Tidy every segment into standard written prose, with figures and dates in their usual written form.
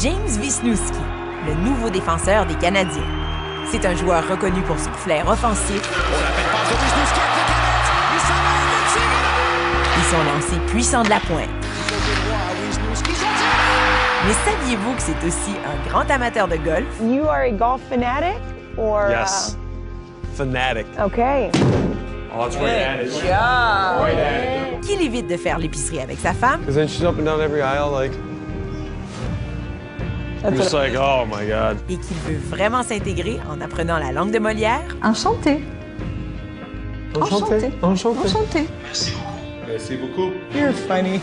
James Wisniewski, le nouveau défenseur des Canadiens. C'est un joueur reconnu pour son flair offensif et son lancer puissant de la pointe. Mais saviez-vous que c'est aussi un grand amateur de golf? You are a golf fanatic or Yes. Fanatic. Okay. Oh, it's right at it. Yeah. Right at it. Qu'il évite de faire l'épicerie avec sa femme Because then she's up and down every aisle, like. I'm just like, oh my God. et qu'il veut vraiment s'intégrer en apprenant la langue de Molière. Enchanté. Enchanté. Enchanté. Merci beaucoup. You're funny.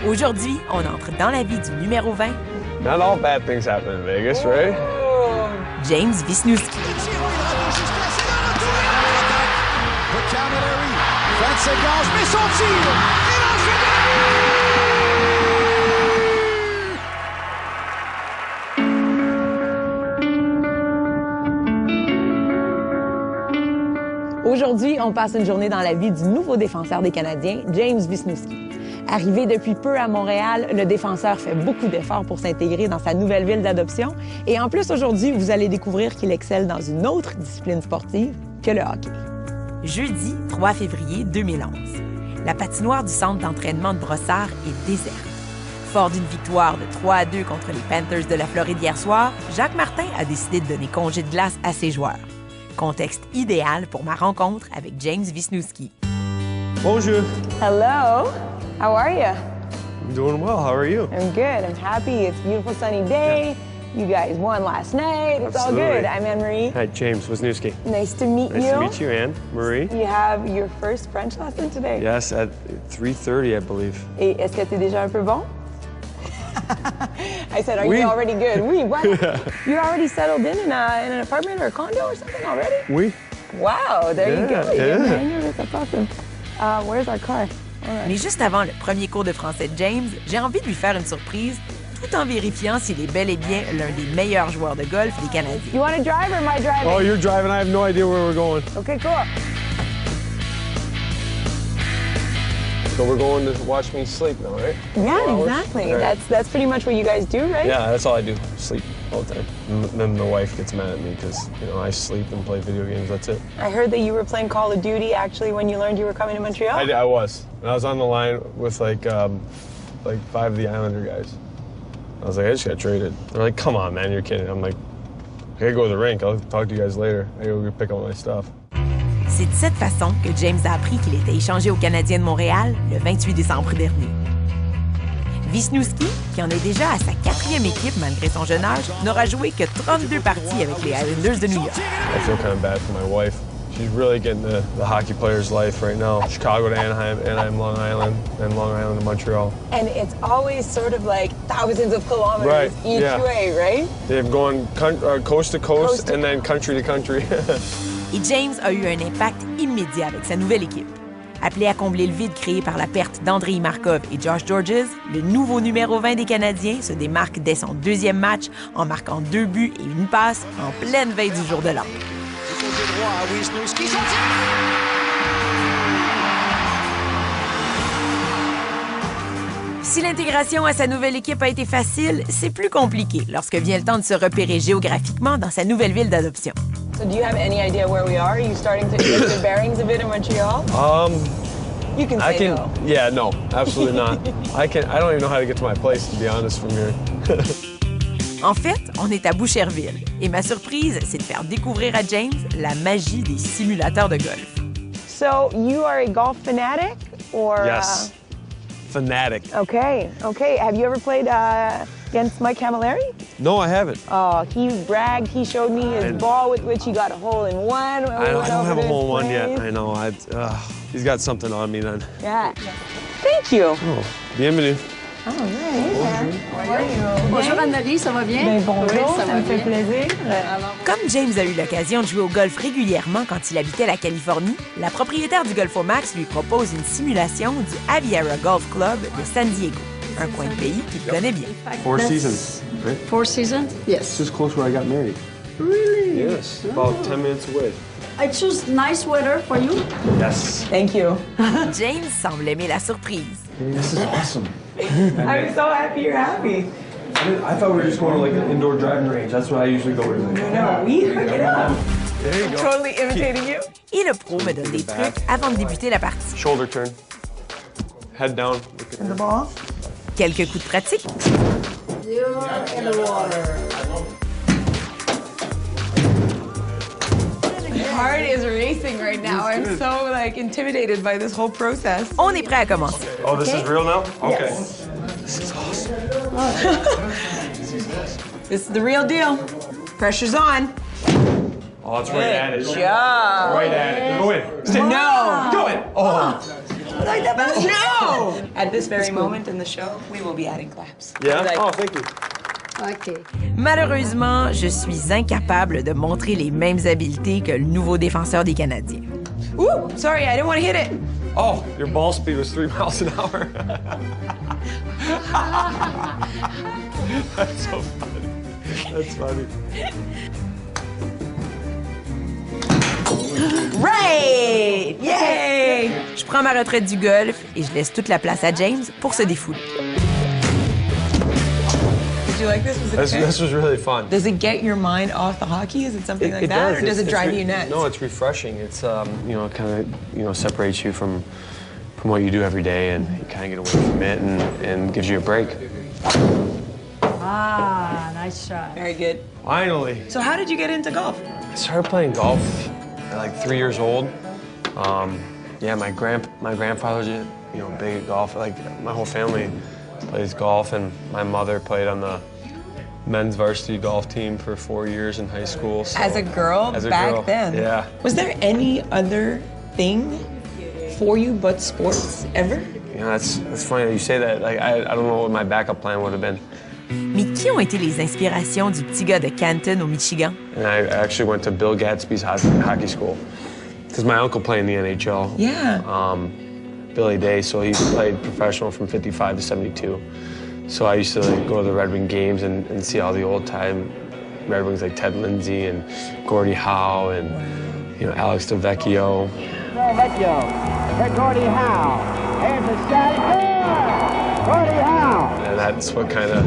Aujourd'hui, on entre dans la vie du numéro 20, Not all bad things happen in Vegas, right? James Wisniewski. Fin de séquence, mais son tir! Aujourd'hui, on passe une journée dans la vie du nouveau défenseur des Canadiens, James Wisniewski. Arrivé depuis peu à Montréal, le défenseur fait beaucoup d'efforts pour s'intégrer dans sa nouvelle ville d'adoption. Et en plus, aujourd'hui, vous allez découvrir qu'il excelle dans une autre discipline sportive que le hockey. Jeudi 3 février 2011. La patinoire du centre d'entraînement de Brossard est déserte. Fort d'une victoire de 3-2 contre les Panthers de la Floride hier soir, Jacques Martin a décidé de donner congé de glace à ses joueurs. Contexte idéal pour ma rencontre avec James Wisniewski. Bonjour. Hello. How are you? I'm doing well. How are you? I'm good. I'm happy. It's a beautiful sunny day. You guys won last night. It's all Absolutely. good. I'm Anne-Marie. Hi, James Wisniewski. Nice to meet Nice you. to meet you, Anne Marie. You have your first French lesson today. Yes, at 3:30, I believe. Et est-ce que tu es déjà un peu bon? I said, are Oui. you already good? Oui, what? You're already settled in an apartment or a condo or something already? Oui. Wow, there you Yeah, go. You yeah. get the hang of it. That's awesome. Where's our car? Mais juste avant le premier cours de français de James, j'ai envie de lui faire une surprise tout en vérifiant s'il est bel et bien l'un des meilleurs joueurs de golf des Canadiens. You want to drive or am I driving? Oh, you're driving. I have no idea where we're going. Okay, cool. So we're going to watch me sleep now, right? Yeah, 4 hours? exactly. All right. That's pretty much what you guys do, right? Yeah, that's all I do. Sleep all the time. And then the wife gets mad at me because, I sleep and play video games. That's it. I heard that you were playing Call of Duty actually when you learned you were coming to Montreal. I was. And I was on the line with like 5 of the Islander guys. I was like, I just got traded. They're like, come on, man, you're kidding. I'm like, I gotta go to the rink. I'll talk to you guys later. I gotta go pick up my stuff. C'est de cette façon que James a appris qu'il était échangé au Canadien de Montréal le 28 décembre dernier. Wisniewski, qui en est déjà à sa 4e équipe malgré son jeune âge, n'aura joué que 32 parties avec les Islanders de New York. I feel kind of bad for my wife. She's really getting the hockey player's life right now. Chicago to Anaheim, Anaheim, Long Island, and Long Island to Montreal. And it's always sort of like thousands of kilometers Right, each yeah. way, right? They've gone coast to coast and then country to country. Et James a eu un impact immédiat avec sa nouvelle équipe. Appelé à combler le vide créé par la perte d'Andrei Markov et Josh Georges, le nouveau numéro 20 des Canadiens se démarque dès son 2e match en marquant 2 buts et une passe en pleine veille du jour de l'an. Si l'intégration à sa nouvelle équipe a été facile, c'est plus compliqué lorsque vient le temps de se repérer géographiquement dans sa nouvelle ville d'adoption. So do you have any idea where we are? Are you starting to get the bearings of it in Montreal? You can say no. Yeah, no, absolutely not. I don't even know how to get to my place, to be honest, from here. En fait, on est à Boucherville et ma surprise, c'est de faire découvrir à James la magie des simulateurs de golf. So you are a golf fanatic or? Yes. Fanatic. Okay. Have you ever played against Mike Camilleri? No, I haven't. Oh, he bragged. He showed me his ball with which he got a hole in one. I don't have a hole in one yet. I know. He's got something on me then. Yeah. Thank you. Oh, bienvenue. Oh, right. Bonjour Anne-Marie, ça va bien? Ben, bonjour, Oui, ça va me fait bien. plaisir. Comme James a eu l'occasion de jouer au golf régulièrement quand il habitait la Californie, la propriétaire du Golfomax lui propose une simulation du Aviara Golf Club de San Diego, un coin de pays qu'il connaît bien. 4 seasons, right? 4 seasons? Yes. Just close where I got married. Really? Yes, about 10 minutes away. I choose nice weather for you. Yes. Thank you. James semble aimer la surprise. This is awesome. I'm so happy you're happy. I thought we were just going to like an indoor driving range. That's what I usually go to. No, we hook it up. There you go. Totally imitating you. Et le pro me donne des trucs avant de débuter la partie. Shoulder turn. Head down. And the ball. Quelques coups de pratique. In the water. My heart is racing right now. I'm so like intimidated by this whole process. On est prêt à commencer. Oh, this is real now? Okay. Yes. This is awesome. This is the real deal. Pressure's on. Oh, it's right at it. job. Right at it. Go in. Stay. No. Go in. Oh. Like that, no. At this very moment in the show, we will be adding claps. Yeah? Like, Oh, thank you. OK. Malheureusement, je suis incapable de montrer les mêmes habiletés que le nouveau défenseur des Canadiens. Ooh, sorry, I didn't want to hit it. Oh, your ball speed was 3 miles an hour. That's so funny. That's funny. Right! Yay! Je prends ma retraite du golf et je laisse toute la place à James pour se défouler. Did you like this? Was it This was really fun. Does it get your mind off the hockey? Is it something like that, or does it drive you nuts? No, it's refreshing. It's kind of separates you from what you do every day, and you kind of get away from it, and gives you a break. Ah, nice shot. Very good. Finally, So how did you get into golf? I started playing golf at like 3 years old. Yeah, my grandfather's big at golf. Like my whole family plays golf, and my mother played on the men's varsity golf team for 4 years in high school. So, As a girl, as a back girl, then. Yeah. Was there any other thing for you but sports ever? It's funny that you say that. Like I don't know what my backup plan would have been. Mais qui ont été les inspirations du petit gars de Canton au Michigan? And I actually went to Bill Gadsby's hockey school because my uncle played in the NHL. Yeah. Billy Day, so he played professional from 55 to 72. So I used to go to the Red Wing games and see all the old time Red Wings like Ted Lindsay and Gordie Howe and Alex DeVecchio. Vecchio, for Gordie Howe. Here's the shot. Good! Gordie Howe. And that's what kind of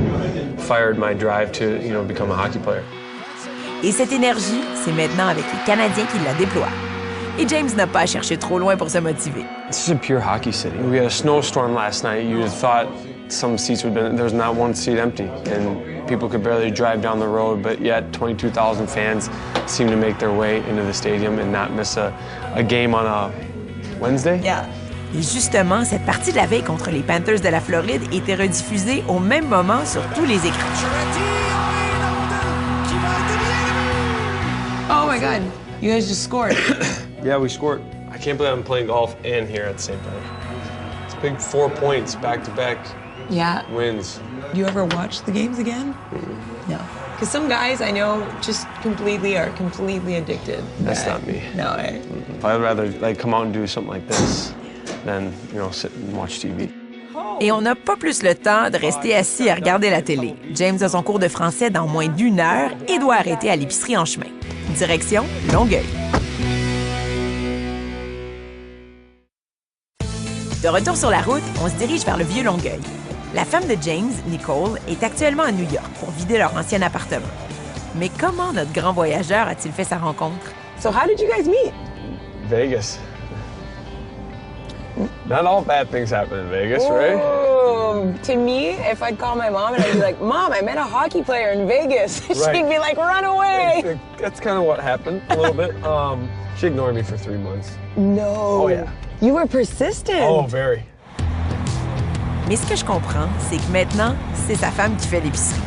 fired my drive to become a hockey player. Et cette énergie, c'est maintenant avec les Canadiens qu'il la déploie. Et James n'a pas à chercher trop loin pour se motiver. This is a pure hockey city. We had a snowstorm last night. You would have thought some seats would have been, there was not one seat empty. And people could barely drive down the road, but yet 22,000 fans seem to make their way into the stadium and not miss a game on a Wednesday. Yeah. Et justement, cette partie de la veille contre les Panthers de la Floride était rediffusée au même moment sur tous les écrans. Oh my God. You guys just scored. Yeah, we scored. I can't believe I'm playing golf and here at the same time. It's big 4 points, back-to-back Yeah. wins. Do you ever watch the games again? No. Because some guys I know just are completely addicted. That's not me. No, I'd rather come out and do something like this than sit and watch TV. Et on n'a pas plus le temps de rester assis à regarder la télé. James a son cours de français dans moins d'1 heure et doit arrêter à l'épicerie en chemin. Direction Longueuil. De retour sur la route, on se dirige vers le vieux Longueuil. La femme de James, Nicole, est actuellement à New York pour vider leur ancien appartement. Mais comment notre grand voyageur a-t-il fait sa rencontre? So how did you guys meet? Vegas. Not all bad things happen in Vegas, right? To me, if I'd call my mom and I'd be like, Mom, I met a hockey player in Vegas, Right. she'd be like, run away. That's kind of what happened a little bit. She ignored me for 3 months. No. Oh, yeah. You were persistent. Oh, very. Mais ce que je comprends, c'est que maintenant, c'est sa femme qui fait l'épicerie.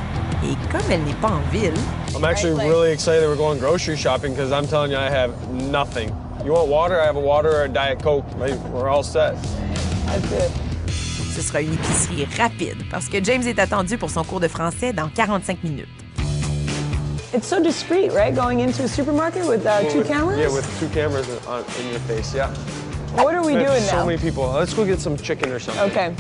Et comme elle n'est pas en ville, I'm actually really excited we're going grocery shopping because I'm telling you, I have nothing. You want water? I have a water or a Diet Coke. We're all set. That's it. ce sera une épicerie rapide parce que James est attendu pour son cours de français dans 45 minutes. It's so discreet, right? Going into a supermarket with 2 cameras? Yeah, with 2 cameras in your face, yeah. What are we doing So now? many people. Let's go get some chicken or something. Okay.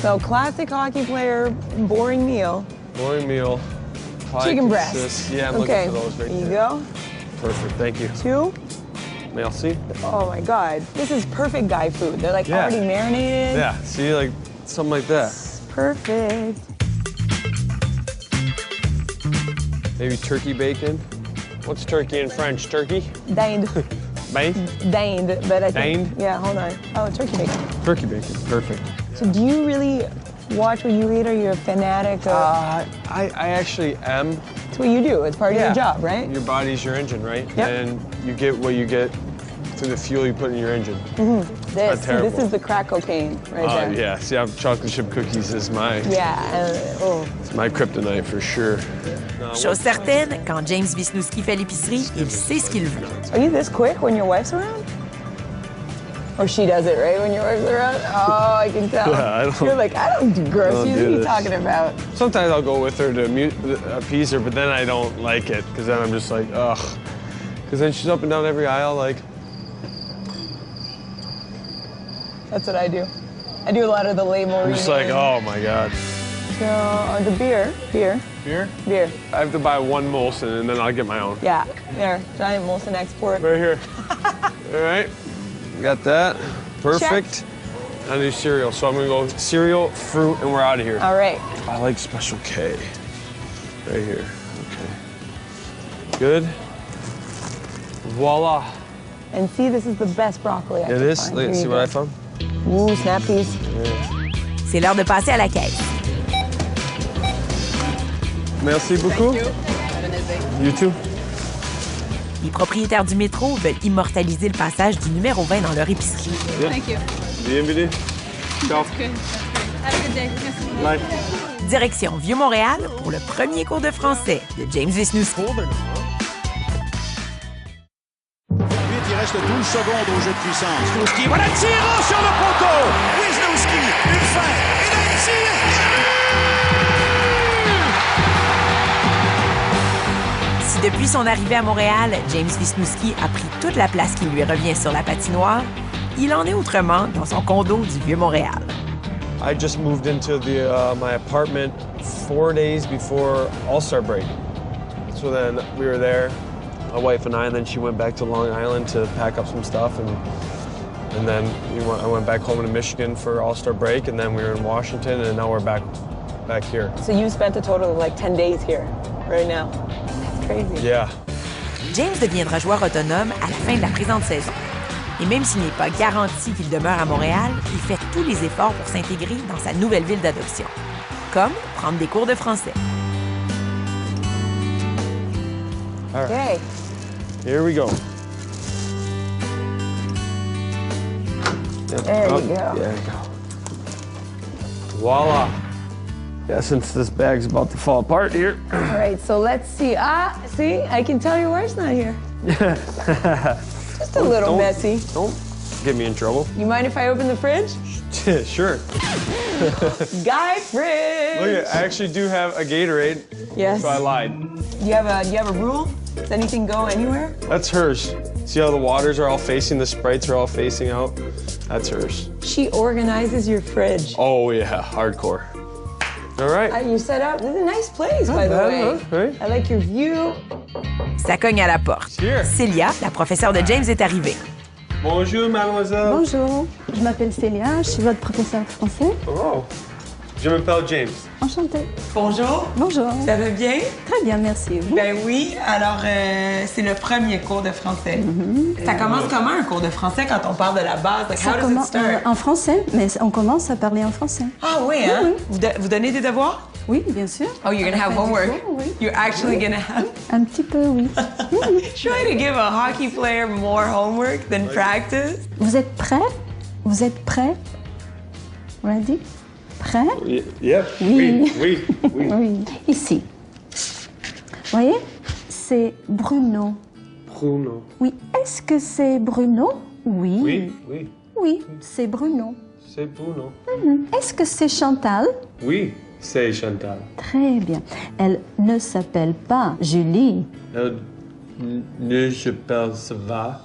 So classic hockey player, boring meal. Boring meal. Pie Chicken consists- breast. Yeah, I'm okay. looking for those right Here you there. go. Perfect, thank you. 2. Merci. Oh my God. This is perfect guy food. They're like Yeah. already marinated. Yeah, see, like something like that. Perfect. Maybe turkey bacon. What's turkey in French? Turkey? Dinde. Bacon? Dinde, but I think... Dinde? Yeah, hold on. Oh, turkey bacon. Turkey bacon. Perfect. So do you really watch what you eat, or you're a fanatic? Or... I actually am. It's what you do. It's part of your job, right? Your body's your engine, right? Yep. And you get what you get through the fuel you put in your engine. This terrible. is the crack cocaine right there. Yeah, see, chocolate chip cookies is my Yeah, my kryptonite for sure. Chose certaine, quand James Wisniewski fait l'épicerie, il sait ce qu'il veut. Are you this quick when your wife's around? Or she does it, right, when your wife's around? Oh, I can tell. Yeah, I don't- You're like, I don't do groceries. What are you this. talking about? Sometimes I'll go with her to appease her, but then I don't like it, because then I'm just like, ugh. Because then she's up and down every aisle, like, That's what I do. I do a lot of the label I'm reading. just like, oh my God. So, the beer. Beer? Beer. I have to buy one Molson and then I'll get my own. Yeah, there. Giant Molson export. Right here. All right. Got that. Perfect. I need cereal, so I'm gonna go cereal, fruit, and we're out of here. All right. I like Special K. Right here. Okay. Good. Voila. And see, this is the best broccoli I It can is. find. Look, Here see you what go. I found? Ooh, snap peas. C'est l'heure de passer à la caisse. Merci beaucoup. You too. Les propriétaires du métro veulent immortaliser le passage du numéro 20 dans leur épicerie. Thank you. Bienvenue. Ciao. Good. Have a good day. Merci. Bye. Direction Vieux-Montréal pour le premier cours de français de James Wisniewski. Il reste 12 secondes au jeu de puissance. Wisniewski, voilà le tir sur le poteau. Wisniewski, une fin, et là, il tire. Si depuis son arrivée à Montréal, James Wisniewski a pris toute la place qui lui revient sur la patinoire, il en est autrement dans son condo du Vieux-Montréal. I just moved into my apartment 4 days before All-Star break. So then we were there, my wife and I, and then she went back to Long Island to pack up some stuff, and then I went back home to Michigan for All-Star break, and then we were in Washington, and now we're back here. So you spent a total of like 10 days here right now. That's crazy. Yeah. James deviendra joueur autonome à la fin de la présente saison. Et même s'il n'est pas garanti qu'il demeure à Montréal, il fait tous les efforts pour s'intégrer dans sa nouvelle ville d'adoption, comme prendre des cours de français. Okay. Here we go. There you go. There you go. Voila. Yeah, since this bag's about to fall apart here. All right, so let's see. See, I can tell your wife's not here. Just a little messy. Don't get me in trouble. You mind if I open the fridge? Sure. Guy fridge. Look, I actually do have a Gatorade. Yes. So I lied. Do you have a rule? Does anything go anywhere? That's hers. See how the waters are all facing, the Sprites are all facing out? That's hers. She organizes your fridge. Oh yeah, hardcore. All right. You set up. This is a nice place, by the bad, way. huh? Right? I like your view. Ça cogne à la porte. Here. Célia, la professeure de James, est arrivée. Bonjour, mademoiselle. Bonjour, je m'appelle Célia, je suis votre professeur de français. Oh. Je m'appelle James. Enchantée. Bonjour. Bonjour. Ça va bien? Très bien, merci. Et vous? Ben oui. Alors, c'est le premier cours de français. Ça commence comment un cours de français quand on parle de la base? Like, Ça how does it commence start? en français, mais on commence à parler en français. Ah oui, hein? Vous donnez des devoirs? Oui, bien sûr. Oh, you're gonna À la have fin du homework. cours, oui. You're actually gonna have... Un petit peu, oui. Try to give a hockey player more homework than practice. Vous êtes prêts? Vous êtes prêts? Ready? Prêts? Yeah. Oui. Oui. Oui. Ici. Vous voyez? C'est Bruno. Bruno. Oui. Est-ce que c'est Bruno? Oui. Oui. Oui, c'est Bruno. C'est Bruno. Est-ce que c'est Chantal? Oui, c'est Chantal. Très bien. Elle ne s'appelle pas Julie. Ne je parle ça va,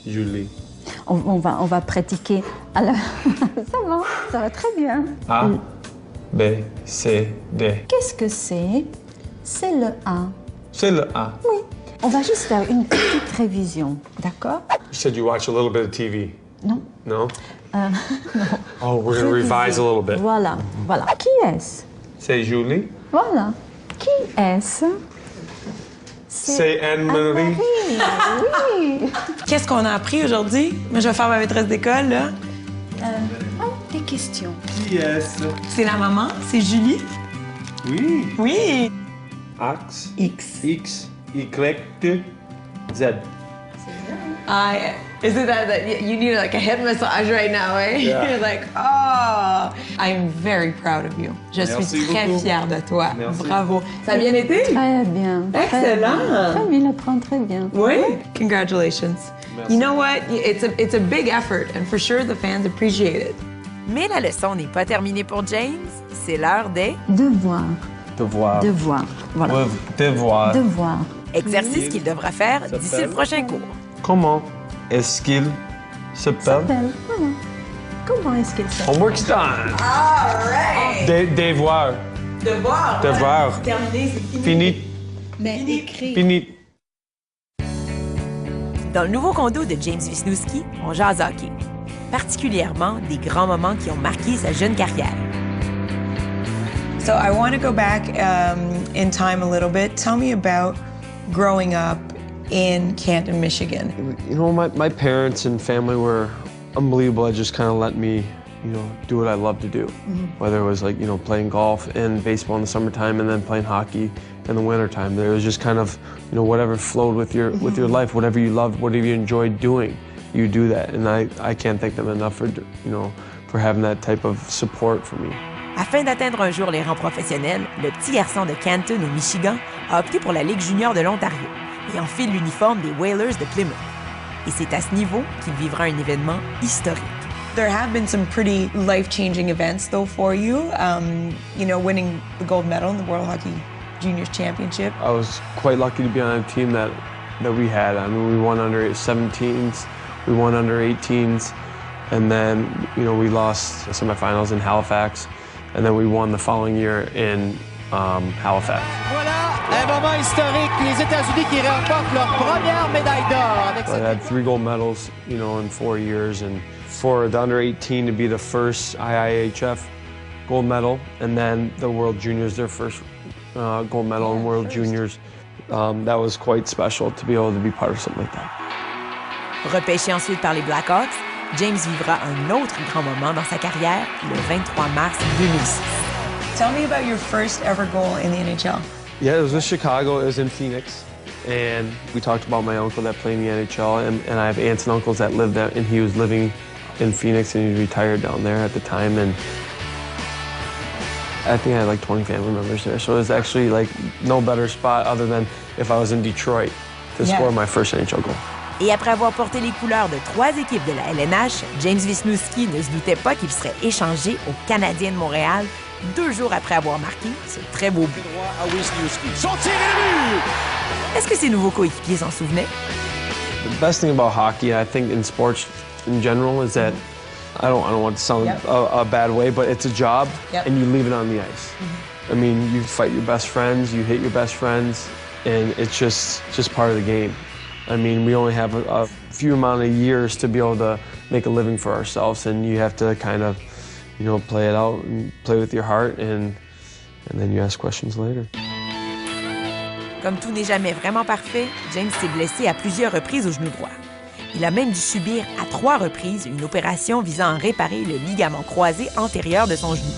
Julie. On va pratiquer. Alors, ça va très bien. A, B, C, D. Qu'est-ce que c'est? C'est le A. C'est le A. Oui. On va juste faire une petite révision, d'accord? You said you watch a little bit of TV. Non. No? Oh, we're gonna revise a little bit. Voilà. Qui est-ce? C'est Julie. Voilà. Qui est-ce? C'est Anne-Marie. Oui. Qu'est-ce qu'on a appris aujourd'hui? Moi, je vais faire ma maîtresse d'école, là. Des questions. Qui est-ce? C'est la maman, c'est Julie. Oui. Oui. Axe. X. X. Y. Z. Is it that you need like a head massage right now, eh? Yeah. You're like, oh, I'm very proud of you. Je suis très fière de toi. Merci. Bravo. Ça a bien été? Très bien. Excellent. Très bien, il apprend très bien. Oui. Congratulations. Merci. You know what? It's a big effort, and for sure the fans appreciate it. Mais la leçon n'est pas terminée pour James. C'est l'heure des Devoir. Devoir. Devoir. Voilà. Devoir. Devoir. exercices qu'il devra faire d'ici le prochain cours. Comment est-ce qu'il s'appelle? Voilà. Comment est-ce qu'il s'appelle? Homework's done. All right. Devoir. Devoir. Devoir. Terminé, c'est fini. Fini. Mais écrit. Fini. Dans le nouveau condo de James Wisniewski, on jase hockey, particulièrement des grands moments qui ont marqué sa jeune carrière. So I want to go back in time a little bit. Tell me about growing up in Canton, Michigan. You know, my parents and family were unbelievable. It just kind of let me, you know, do what I love to do. Whether it was like, you know, playing golf and baseball in the summertime and then playing hockey in the wintertime. There was just kind of, you know, whatever flowed with your life, whatever you loved, whatever you enjoyed doing, you do that. And I can't thank them enough for, you know, for having that type of support for me. Afin d'atteindre un jour les rangs professionnels, le petit garçon de Canton, au Michigan, a opté pour la Ligue junior de l'Ontario et enfile l'uniforme des Whalers de Plymouth. Et c'est à ce niveau qu'il vivra un événement historique. There have been some pretty life-changing events, though, for you. You know, winning the gold medal in the World Hockey Juniors Championship. I was quite lucky to be on a team that we had. I mean, we won under 17s, we won under 18s, and then, you know, we lost the semifinals in Halifax, and then we won the following year in Halifax. Voilà un moment historique. Les États-Unis qui remportent leur première médaille d'or. Avec I had 3 gold medals, you know, in 4 years, and for the under 18 to be the first IIHF gold medal, and then the World Juniors, their first gold medal in World Juniors, that was quite special to be able to be part of something like that. Repêché ensuite par les Blackhawks, James vivra un autre grand moment dans sa carrière le 23 mars 2006. Tell me about your first ever goal in the NHL. Yeah, it was with Chicago. It was in Phoenix. And we talked about my uncle that played in the NHL, and I have aunts and uncles that lived there, and he was living in Phoenix, and he retired down there at the time. And I think I had like 20 family members there. So it was actually like no better spot other than if I was in Detroit to score my first NHL goal. Et après avoir porté les couleurs de 3 équipes de la LNH, James Wisniewski ne se doutait pas qu'il serait échangé au Canadien de Montréal 2 jours après avoir marqué ce très beau but. à Wisniewski. Son tir est le but! Est-ce que ses nouveaux coéquipiers s'en souvenaient? The best thing about hockey, I think in sports in general, is that I don't want to sound a bad way, but it's a job, and you leave it on the ice. I mean, you fight your best friends, you hit your best friends, and it's just part of the game. I mean, we only have a few amount of years to be able to make a living for ourselves, and you have to kind of, you know, play it out and play with your heart, and then you ask questions later. Comme tout n'est jamais vraiment parfait, James s'est blessé à plusieurs reprises au genou droit. Il a même dû subir à 3 reprises une opération visant à réparer le ligament croisé antérieur de son genou.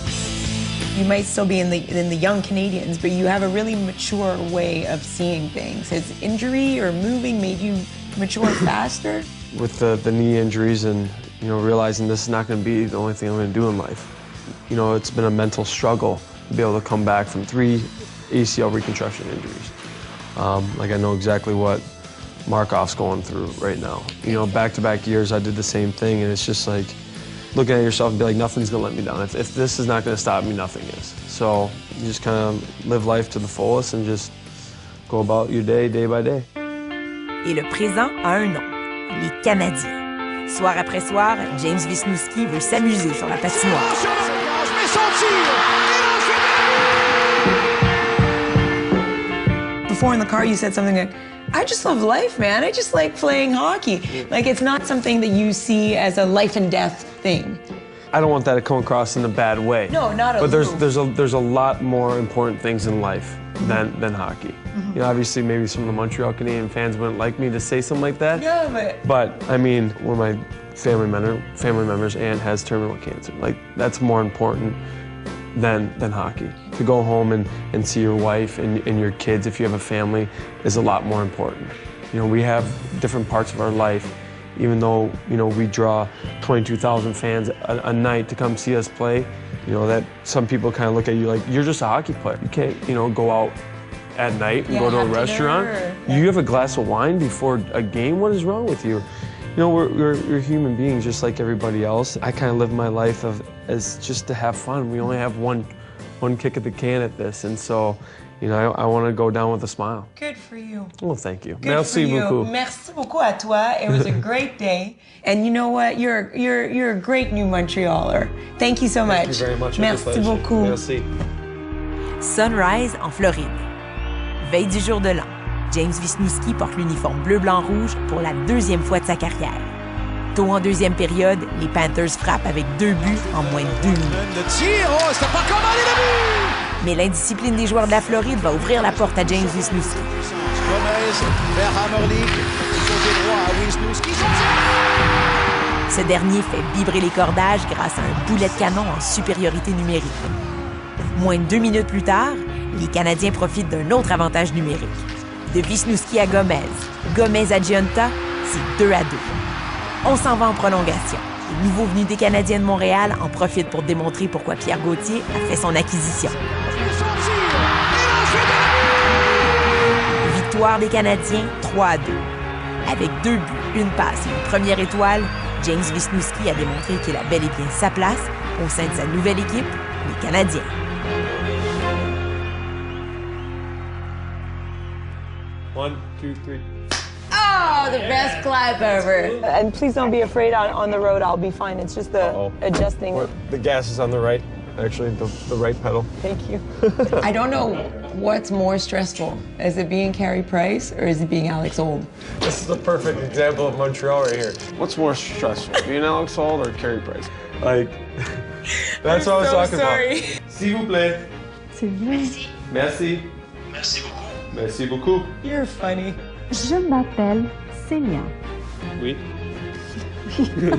You might still be in the young Canadians, but you have a really mature way of seeing things. Has injury or moving made you mature faster? With the knee injuries and, you know, realizing this is not going to be the only thing I'm going to do in life. You know, it's been a mental struggle to be able to come back from 3 ACL reconstruction injuries. Like I know exactly what Markov's going through right now. You know, back-to-back years I did the same thing, and it's just like looking at yourself and be like, nothing's gonna let me down. If this is not gonna stop me, nothing is. So you just kind of live life to the fullest and just go about your day by day. Et le présent a un nom, les Canadiens. Soir après soir, James Wisniewski veut s'amuser sur la patinoire. Mais son tir! Before in the car, you said something like, I just love life, man. I just like playing hockey. Like, it's not something that you see as a life and death thing. I don't want that to come across in a bad way. No, not a But little. there's a lot more important things in life than hockey. You know, obviously maybe some of the Montreal Canadian fans wouldn't like me to say something like that. Yeah, But I mean, one of my family members' aunt has terminal cancer. Like, that's more important than hockey. To go home and see your wife and your kids, if you have a family, is a lot more important. You know, we have different parts of our life, even though, you know, we draw 22,000 fans a night to come see us play. You know, that some people kind of look at you like, you're just a hockey player. You can't, you know, go out at night and go to a restaurant. You have a glass of wine before a game? What is wrong with you? You know, we're human beings just like everybody else. I kind of live my life as just to have fun. We only have one kick at the can at this, and so, you know, I want to go down with a smile. Good for you. Well, thank you. Good Merci for you. beaucoup. Merci beaucoup à toi. It was a great day. And you know what? You're a great new Montrealer. Thank you so much. Thank you very much. Merci beaucoup. Merci. Sunrise en Floride. Veille du jour de l'an, James Wisniewski porte l'uniforme bleu-blanc-rouge pour la deuxième fois de sa carrière. Tôt en deuxième période, les Panthers frappent avec 2 buts en moins de 2 minutes. Le tir, oh, c'était pas commandé le but! Mais l'indiscipline des joueurs de la Floride va ouvrir la porte à James Wisniewski. Gomez vers Hammerlick, du côté droit à Wisniewski. Ce dernier fait vibrer les cordages grâce à un boulet de canon en supériorité numérique. Moins de 2 minutes plus tard, les Canadiens profitent d'un autre avantage numérique. De Wisniewski à Gomez, Gomez à Gionta, c'est 2-2. On s'en va en prolongation. Le nouveau venu des Canadiens de Montréal en profite pour démontrer pourquoi Pierre Gauthier a fait son acquisition. Victoire des Canadiens 3-2. Avec 2 buts, une passe et une première étoile, James Wisniewski a démontré qu'il a bel et bien sa place au sein de sa nouvelle équipe, les Canadiens. One, two, three. Oh, the best clap ever. And please don't be afraid on the road. I'll be fine. It's just the adjusting. The gas is on the right, actually, the right pedal. Thank you. I don't know what's more stressful. Is it being Carey Price or is it being Alex Old? This is a perfect example of Montreal right here. What's more stressful, being Alex Old or Carey Price? Like, that's what I was talking about. S'il vous plaît. C'est vrai. Merci. Merci beaucoup. Merci beaucoup. You're funny. Je m'appelle Célia. Oui. Oui.